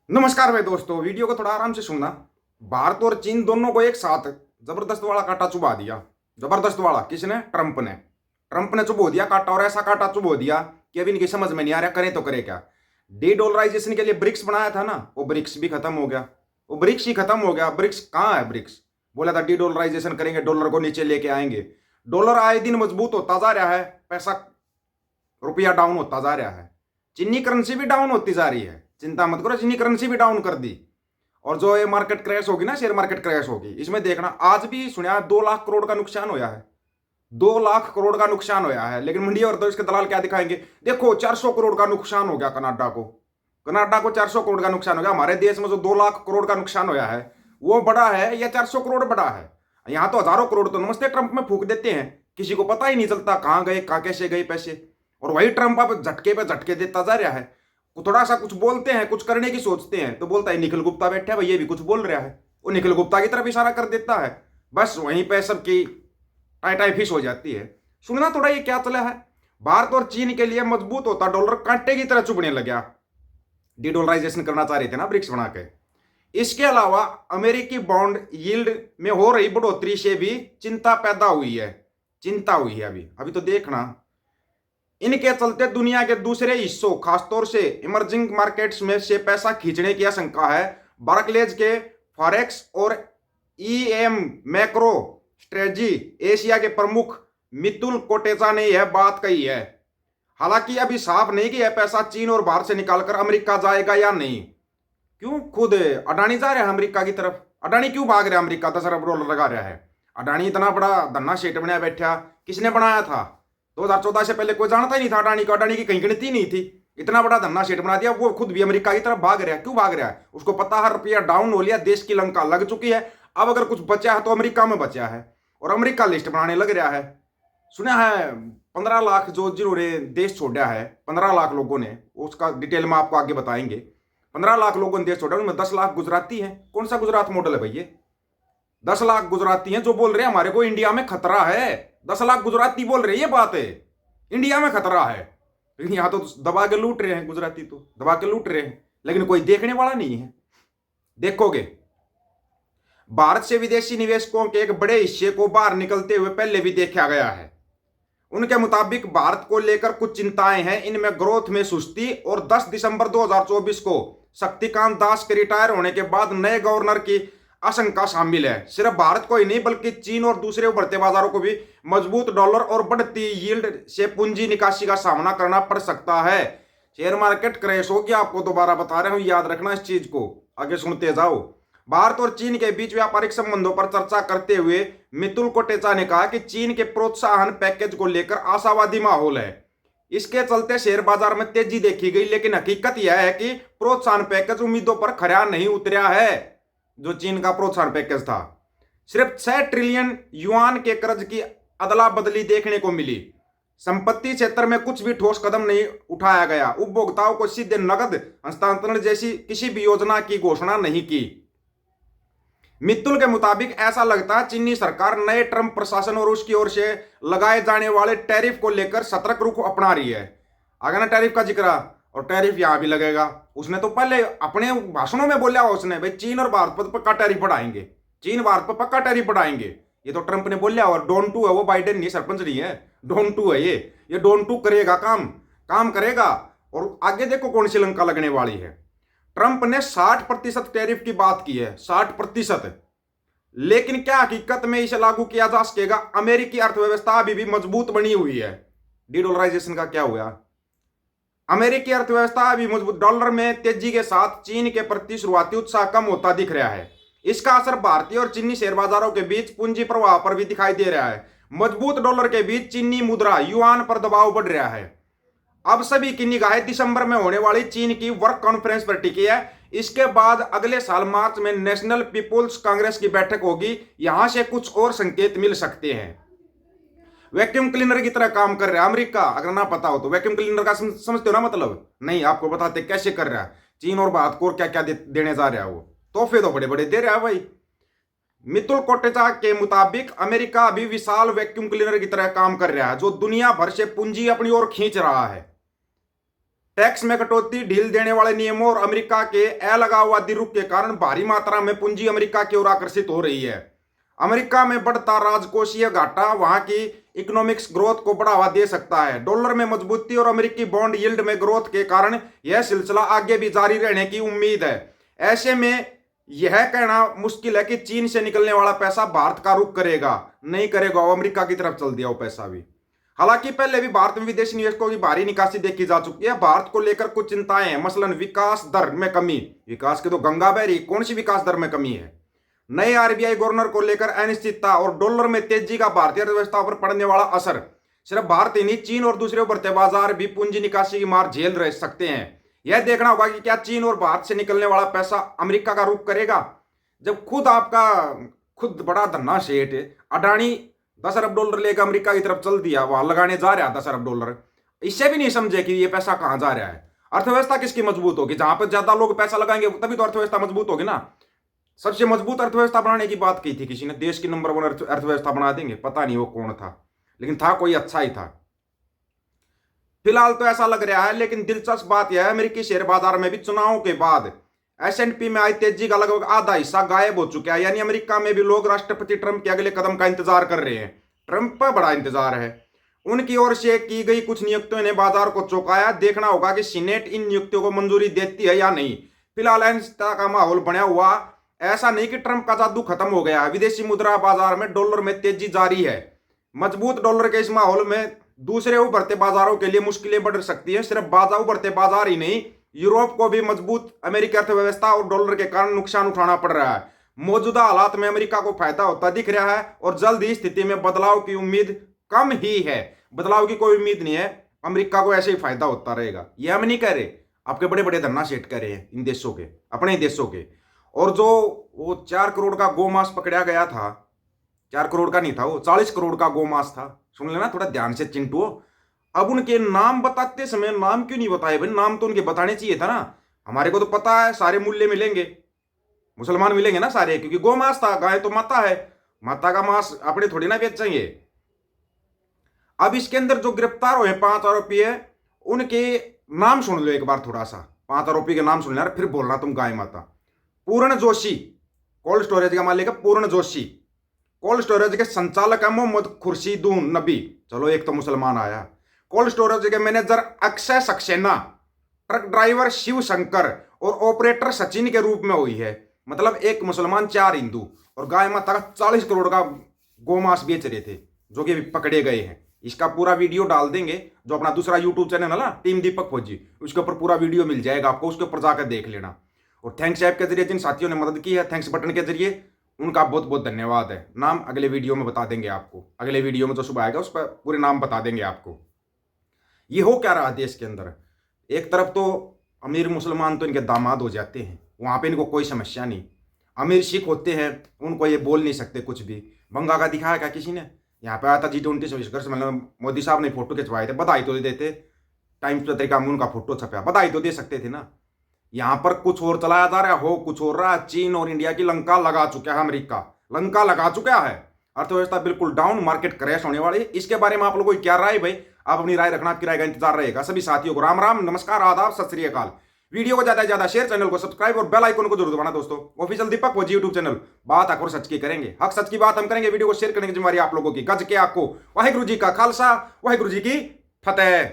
नमस्कार भाई दोस्तों, वीडियो को थोड़ा आराम से सुनना। भारत और चीन दोनों को एक साथ जबरदस्त वाला कांटा चुभा दिया। जबरदस्त वाला किसने? ट्रंप ने चुभो दिया कांटा, और ऐसा कांटा चुभो दिया कि अभी इनकी समझ में नहीं आ रहा करें तो करे क्या। डी डॉलराइजेशन के लिए ब्रिक्स बनाया था ना, वो ब्रिक्स भी खत्म हो गया। वो ब्रिक्स ही खत्म हो गया। ब्रिक्स कहाँ है? ब्रिक्स बोला था डी डॉलराइजेशन करेंगे, डॉलर को नीचे लेके आएंगे। डॉलर आए दिन मजबूत होता जा रहा है, पैसा रुपया डाउन होता जा रहा है। चीनी करेंसी भी डाउन होती जा रही है, चिंता मत करो, चीनी करेंसी भी डाउन कर दी। और जो ये मार्केट क्रैश होगी ना, शेयर मार्केट क्रैश होगी, इसमें देखना आज भी सुना 2 लाख करोड़ का नुकसान होया है। 2 लाख करोड़ का नुकसान होया है। लेकिन मंडी और तो इसके दलाल क्या दिखाएंगे? देखो 400 करोड़ का नुकसान हो गया कनाडा को 400 करोड़ का नुकसान हो गया। हमारे देश में जो 2 लाख करोड़ का नुकसान होया है वो बड़ा है या 400 करोड़ बड़ा है? यहां तो हजारों करोड़ तो नमस्ते ट्रंप में फूक देते हैं, किसी को पता ही नहीं चलता कहां गए, कहां कैसे गए पैसे। और वही ट्रंप अब झटके पे झटके देता जा रहा है। थोड़ा सा कुछ बोलते हैं, कुछ करने की सोचते हैं तो बोलता है निखिल गुप्ता बैठा है भाई, ये भी कुछ बोल रहा है, वो निखिल गुप्ता की तरफ इशारा कर देता है। बस वहीं पे सबकी टाई टाई फिश हो जाती है। सुनना थोड़ा ये क्या चला है। भारत और चीन के लिए मजबूत होता डॉलर कांटे की तरह चुभने लगा। डी डॉलराइजेशन करना चाह रहे थे ना ब्रिक्स बना के। इसके अलावा अमेरिकी बॉन्ड यील्ड में हो रही बढ़ोतरी से भी चिंता पैदा हुई है। चिंता हुई है अभी अभी तो देखना। इनके चलते दुनिया के दूसरे हिस्सों, खासतौर से इमर्जिंग मार्केट्स में से पैसा खींचने की आशंका है। बार्कलेज के फॉरेक्स और ईएम मैक्रो स्ट्रेटजी एशिया के प्रमुख मितुल कोटेचा ने यह बात कही है। हालांकि अभी साफ नहीं कि यह पैसा चीन और भारत से निकालकर अमेरिका जाएगा या नहीं। क्यों? खुद अडानी जा रहा है अमेरिका की तरफ। अडानी क्यों भाग रहा है अमेरिका? 10 अरब डॉलर लगा रहा है। अडानी इतना बड़ा धन्ना सेठ बनाया बैठा, किसने बनाया था? 2014 से पहले कोई जानता ही नहीं था अडानी को। अडानी की कहीं गिनती नहीं थी। इतना बड़ा धन्ना सेठ बना दिया, वो खुद भी अमेरिका की तरफ भाग रहा है। क्यों भाग रहा है? उसको पता है रुपया डाउन हो लिया, देश की लंका लग चुकी है। अब अगर कुछ बचा है तो अमेरिका में बचा है, और अमेरिका लिस्ट बनाने लग रहा है। सुना है 15 लाख जो जिन्होंने देश छोड़ा है, 15 लाख लोगों ने, उसका डिटेल में आपको आगे बताएंगे। 15 लाख लोगों ने देश छोड़ा, उनमें 10 लाख गुजराती हैं। कौन सा गुजरात मॉडल है भैया? 10 लाख गुजराती हैं जो बोल रहे हैं हमारे को इंडिया में खतरा है। 10 लाख गुजराती बोल रहे हैं ये बात है, इंडिया में खतरा है। लेकिन यहां तो दबा के लूट रहे हैं, गुजराती तो दबा के लूट रहे हैं, लेकिन कोई देखने वाला नहीं है। देखोगे भारत से विदेशी निवेशकों के एक बड़े हिस्से को बाहर निकलते हुए पहले भी देखा गया है। उनके मुताबिक भारत को लेकर कुछ चिंताएं हैं। इनमें ग्रोथ में सुस्ती और 10 दिसंबर 2024 को शक्तिकांत दास के रिटायर होने के बाद नए गवर्नर की आशंका शामिल है। सिर्फ भारत को ही नहीं बल्कि चीन और दूसरे उभरते बाजारों को भी मजबूत डॉलर और बढ़ती यील्ड से पूंजी निकासी का सामना करना पड़ सकता है। शेयर मार्केट क्रैश हो गया, आपको दोबारा बता रहा हूं, याद रखना इस चीज को, आगे सुनते जाओ। भारत और चीन के बीच व्यापारिक संबंधों पर चर्चा करते हुए मितुल कोटेचा ने कहा कि चीन के प्रोत्साहन पैकेज को लेकर आशावादी माहौल है। इसके चलते शेयर बाजार में तेजी देखी गई, लेकिन हकीकत यह है कि प्रोत्साहन पैकेज उम्मीदों पर खरा नहीं उतरा है। जो चीन का प्रोत्साहन पैकेज था, सिर्फ 6 ट्रिलियन युआन के कर्ज की अदला बदली देखने को मिली। संपत्ति क्षेत्र में कुछ भी ठोस कदम नहीं उठाया गया। उपभोक्ताओं को सीधे नकद हस्तांतरण जैसी किसी भी योजना की घोषणा नहीं की। मित्तुल के मुताबिक ऐसा लगता है चीनी सरकार नए ट्रंप प्रशासन और उसकी ओर से लगाए जाने वाले टैरिफ को लेकर सतर्क रुख अपना रही है। अगर ना टैरिफ का जिक्र, और टैरिफ यहां भी लगेगा। उसने तो पहले अपने भाषणों में बोला, उसने भाई चीन और भारत पर पक्का टैरिफ बढ़ाएंगे, चीन भारत पर पक्का टैरिफ बढ़ाएंगे। ये तो ट्रंप ने बोला। और डोन टू है वो, बाइडेन नहीं, सरपंच नहीं है, डोन टू है ये डोन टू करेगा, काम करेगा। और आगे देखो कौन सी लंका लगने वाली है। ट्रंप ने 60% टैरिफ की बात की है, 60%। लेकिन क्या हकीकत में इसे लागू किया जा सकेगा? अमेरिकी अर्थव्यवस्था अभी भी मजबूत बनी हुई है। डी डॉलराइजेशन का क्या हुआ? अमेरिकी अर्थव्यवस्था अभी मजबूत। डॉलर में तेजी के साथ चीन के प्रति शुरुआती उत्साह कम होता दिख रहा है। इसका असर भारतीय और चीनी शेयर बाजारों के बीच पूंजी प्रवाह पर भी दिखाई दे रहा है। मजबूत डॉलर के बीच चीनी मुद्रा युआन पर दबाव बढ़ रहा है। अब सभी की निगाहें दिसंबर में होने वाली चीन की वर्क कॉन्फ्रेंस पर टिकी है। इसके बाद अगले साल मार्च में नेशनल पीपुल्स कांग्रेस की बैठक होगी। यहां से कुछ और संकेत मिल सकते हैं। वैक्यूम क्लीनर की तरह काम कर रहा है अमेरिका। अगर ना पता हो तो वैक्यूम क्लीनर का समझते हो ना मतलब? नहीं, आपको बताते कैसे कर रहा है। चीन और भारत को क्या क्या देने जा रहा है वो तोहफे तो बड़े बड़े दे रहा है भाई। मितुल कोटेचा के मुताबिक अमेरिका अभी विशाल वैक्यूम क्लीनर की तरह काम कर रहा है, जो दुनिया भर से पूंजी अपनी ओर खींच रहा है। टैक्स में कटौती, ढील देने वाले नियमों और अमेरिका के अलगाववादी रुख के कारण भारी मात्रा में पूंजी अमेरिका की ओर आकर्षित हो रही है। अमेरिका में बढ़ता राजकोषीय घाटा वहां की इकोनॉमिक्स ग्रोथ को बढ़ावा दे सकता है। डॉलर में मजबूती और अमेरिकी बॉन्ड यील्ड में ग्रोथ के कारण यह सिलसिला आगे भी जारी रहने की उम्मीद है। ऐसे में यह कहना मुश्किल है कि चीन से निकलने वाला पैसा भारत का रुख करेगा, नहीं करेगा, वो अमेरिका की तरफ चल दिया वो पैसा भी। हालांकि पहले भी भारत में विदेशी निवेशकों की भारी निकासी देखी जा चुकी है। भारत को लेकर कुछ चिंताएं हैं, मसलन विकास दर में कमी। विकास की तो गंगा बह रही, कौन सी विकास दर में कमी है? नए आरबीआई गवर्नर को लेकर अनिश्चितता और डॉलर में तेजी का भारतीय अर्थव्यवस्था पर पड़ने वाला असर। सिर्फ भारत ही नहीं, चीन और दूसरे उभरते बाजार भी पूंजी निकासी की मार झेल रह सकते हैं। यह देखना होगा कि क्या चीन और भारत से निकलने वाला पैसा अमेरिका का रुख करेगा। जब खुद बड़ा धन्ना सेठ अडानी 10 अरब डॉलर लेकर अमेरिका की तरफ चल दिया, वहां लगाने जा रहा 10 अरब डॉलर, इससे भी नहीं समझे कि ये पैसा कहां जा रहा है। अर्थव्यवस्था किसकी मजबूत होगी? जहां पर ज्यादा लोग पैसा लगाएंगे तभी तो अर्थव्यवस्था मजबूत होगी ना। सबसे मजबूत अर्थव्यवस्था बनाने की बात की थी किसी ने, देश की नंबर 1 अर्थव्यवस्था बना देंगे, पता नहीं वो कौन था, लेकिन था कोई अच्छा ही था। फिलहाल तो ऐसा लग रहा है, लेकिन दिलचस्प बात यह है अमेरिकी शेयर बाजार में भी चुनाव के बाद S&P में आई तेजी का लगभग आधा हिस्सा गायब हो चुका है। यानी अमेरिका में भी लोग राष्ट्रपति ट्रंप के अगले कदम का इंतजार कर रहे हैं। ट्रंप पर बड़ा इंतजार है। उनकी ओर से की गई कुछ नियुक्तियों ने बाजार को चौंकाया। देखना होगा कि सीनेट इन नियुक्तियों को मंजूरी देती है या नहीं। फिलहाल अनिश्चितता का माहौल बना हुआ। ऐसा नहीं कि ट्रंप का जादू खत्म हो गया है। विदेशी मुद्रा बाजार में डॉलर में तेजी जारी है। मजबूत डॉलर के इस माहौल में दूसरे उभरते बाजारों के लिए मुश्किलें बढ़ सकती हैं। सिर्फ उभरते बाजार ही नहीं, यूरोप को भी मजबूत अमेरिकी अर्थव्यवस्था और डॉलर के कारण नुकसान उठाना पड़ रहा है। मौजूदा हालात में अमेरिका को फायदा होता दिख रहा है और जल्द ही स्थिति में बदलाव की उम्मीद कम ही है। बदलाव की कोई उम्मीद नहीं है, अमेरिका को ऐसे ही फायदा होता रहेगा। यह हम नहीं कह रहे, आपके बड़े बड़े धन्ना सेठ कह रहे हैं इन देशों के, अपने ही देशों के। और जो वो 4 करोड़ का गोमांस पकड़ा गया था, 4 करोड़ का नहीं था वो, 40 करोड़ का गोमांस था। सुन लेना थोड़ा ध्यान से चिंटू। अब उनके नाम बताते समय नाम क्यों नहीं बताए भाई? नाम तो उनके बताने चाहिए था ना। हमारे को तो पता है सारे मूल्य मिलेंगे, मुसलमान मिलेंगे ना सारे, क्योंकि गोमांस था। गाय तो माता है, माता का मांस अपने थोड़ी ना बेचेंगे। अब इसके अंदर जो गिरफ्तार हुए 5 आरोपी है, उनके नाम सुन लो एक बार थोड़ा सा। 5 आरोपी के नाम सुन लेना, फिर बोलना तुम गाय माता। पूर्ण जोशी कोल्ड स्टोरेज का मालिक है, पूर्ण जोशी। कोल्ड स्टोरेज के संचालक है मोहम्मद खुर्शीदून नबी, चलो एक तो मुसलमान आया। कोल्ड स्टोरेज के manager Akshay Saxena, truck driver Shiv Shankar और ऑपरेटर सचिन के रूप में हुई है। मतलब एक मुसलमान 4 हिंदू, और गाय माता का 40 करोड़ का गोमांस बेच रहे थे, जो कि पकड़े गए हैं। इसका पूरा वीडियो डाल देंगे, जो अपना दूसरा यूट्यूब चैनल है ना टीम दीपक फौजी, उसके ऊपर पूरा वीडियो मिल जाएगा आपको, उसके ऊपर जाकर देख लेना। और थैंक्स ऐप के जरिए जिन साथियों ने मदद की है, थैंक्स बटन के जरिए, उनका बहुत बहुत धन्यवाद है। नाम अगले वीडियो में बता देंगे आपको, अगले वीडियो में जो सुबह आएगा उस पर पूरे नाम बता देंगे आपको। ये हो क्या रहा देश के अंदर? एक तरफ तो अमीर मुसलमान तो इनके दामाद हो जाते हैं, वहाँ पे इनको कोई समस्या नहीं। अमीर सिख होते हैं, उनको ये बोल नहीं सकते कुछ भी। बंगा का दिखाया क्या किसी ने? यहाँ पे आया था G20 से, मतलब मोदी साहब ने फोटो खिंचवाए थे, बधाई तो दे देते। टाइम्स पत्रिका में उनका फोटो छपा, बधाई तो दे सकते थे ना। यहाँ पर कुछ और चलाया जा रहा है, हो कुछ और रहा है। चीन और इंडिया की लंका लगा चुका है, अमेरिका लंका लगा चुका है। अर्थव्यवस्था बिल्कुल डाउन, मार्केट क्रैश होने वाली है। इसके बारे में आप लोगों की क्या राय भाई? आप अपनी राय रखना, आपकी राय का इंतजार रहेगा। सभी साथियों को राम राम, नमस्कार, आदाब, सत श्री अकाल। वीडियो को ज्यादा से ज्यादा शेयर, चैनल को सब्सक्राइब और बेल आइकन को जरूर दबाना दोस्तों। ऑफिशियल दीपक फौजी यूट्यूब चैनल, बात आकर सच की करेंगे, हक सच की बात हम करेंगे। वीडियो को शेयर करने की जिम्मेदारी आप लोगों की। गज के आपको वाहिगुरु जी का खालसा, वाहिगुरु जी की फतेह।